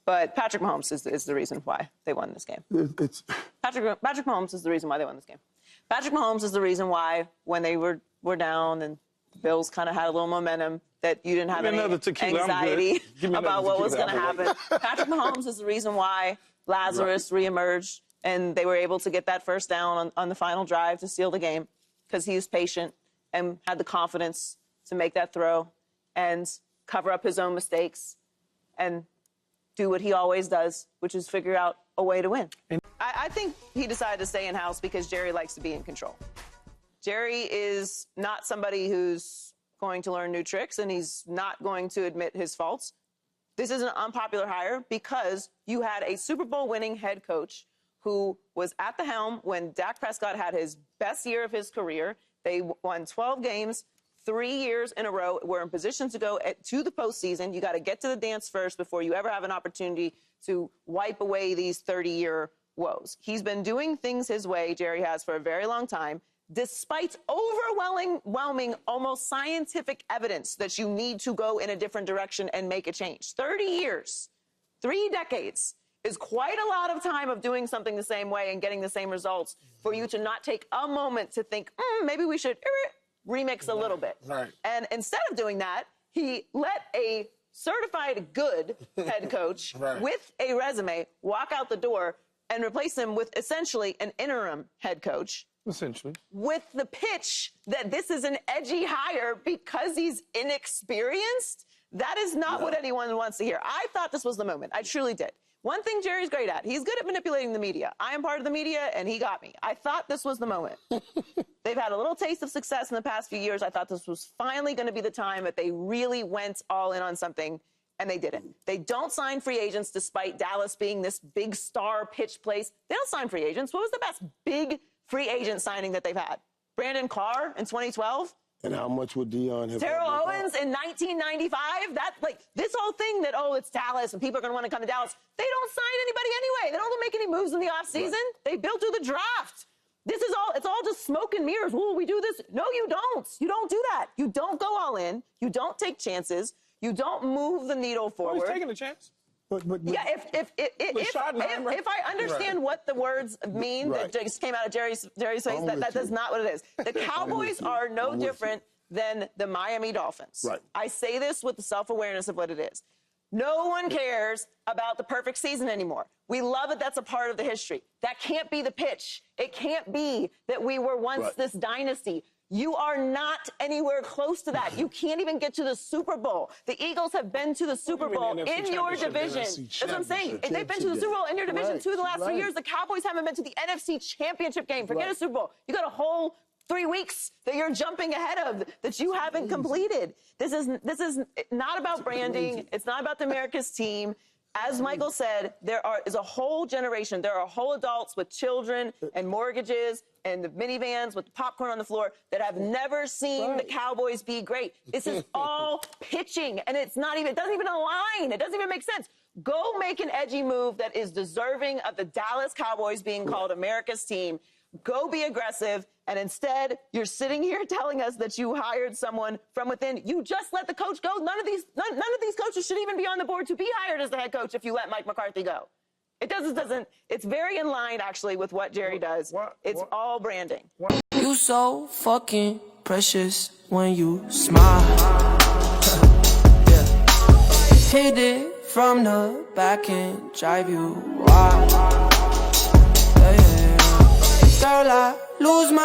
But Patrick Mahomes is the reason why they won this game. Patrick Mahomes is the reason why they won this game. Patrick Mahomes is the reason why when they were down and the Bills kind of had a little momentum that you didn't have any anxiety about what was going to happen. Patrick Mahomes is the reason why Lazarus reemerged and they were able to get that first down on the final drive to seal the game because he was patient and had the confidence to make that throw and cover up his own mistakes and do what he always does, which is figure out a way to win. I think he decided to stay in-house because Jerry likes to be in control. Jerry is not somebody who's going to learn new tricks, and he's not going to admit his faults. This is an unpopular hire because you had a Super Bowl winning head coach who was at the helm when Dak Prescott had his best year of his career. They won 12 games, 3 years in a row. We're in position to go to the postseason. You got to get to the dance first before you ever have an opportunity to wipe away these 30-year woes. He's been doing things his way, Jerry has, for a very long time, despite overwhelming, almost scientific evidence that you need to go in a different direction and make a change. 30 years, 3 decades is quite a lot of time of doing something the same way and getting the same results for you to not take a moment to think, maybe we should remix a little bit. Right. And instead of doing that, he let a certified good head coach with a resume walk out the door and replace him with essentially an interim head coach. Essentially. With the pitch that this is an edgy hire because he's inexperienced. That is not what anyone wants to hear. I thought this was the moment. I truly did. One thing Jerry's great at, he's good at manipulating the media. I am part of the media, and he got me. I thought this was the moment. They've had a little taste of success in the past few years. I thought this was finally going to be the time that they really went all in on something, and they didn't. They don't sign free agents despite Dallas being this big star pitch place. They don't sign free agents. What was the best big free agent signing that they've had? Brandon Carr in 2012? And how much would Dion have? Terrell Owens in 1995? That, like, this whole thing that, it's Dallas and people are going to want to come to Dallas. They don't sign anybody anyway. They don't make any moves in the offseason. Right. They built through the draft. It's all just smoke and mirrors. Ooh, we do this. No, you don't. You don't do that. You don't go all in. You don't take chances. You don't move the needle forward. He's taking a chance. Yeah, if I understand what the words mean that just came out of Jerry's face, that is not what it is. The Cowboys are no different than the Miami Dolphins. Right. I say this with the self-awareness of what it is. No one cares about the perfect season anymore. We love it. That's a part of the history. That can't be the pitch. It can't be that we were once this dynasty. You are not anywhere close to that. You can't even get to the Super Bowl. The Eagles have been to the Super Bowl in your division. That's what I'm saying. They've been to the Super Bowl in your division too the last 3 years. The Cowboys haven't been to the NFC Championship game. Forget a Super Bowl. You got a whole 3 weeks that you're jumping ahead of that you haven't completed. This is not about branding. It's not about the America's team. As Michael said, there is a whole generation. There are whole adults with children and mortgages and the minivans with the popcorn on the floor that have never seen the Cowboys be great. This is all pitching, and it doesn't even align. It doesn't even make sense. Go make an edgy move that is deserving of the Dallas Cowboys being called America's team. Go be aggressive, and instead, you're sitting here telling us that you hired someone from within. You just let the coach go. None of these coaches should even be on the board to be hired as the head coach if you let Mike McCarthy go. It doesn't. It's very in line, actually, with what Jerry does. It's all branding. You so fucking precious when you smile. Hit it from the back and drive you wild. Girl, I lose my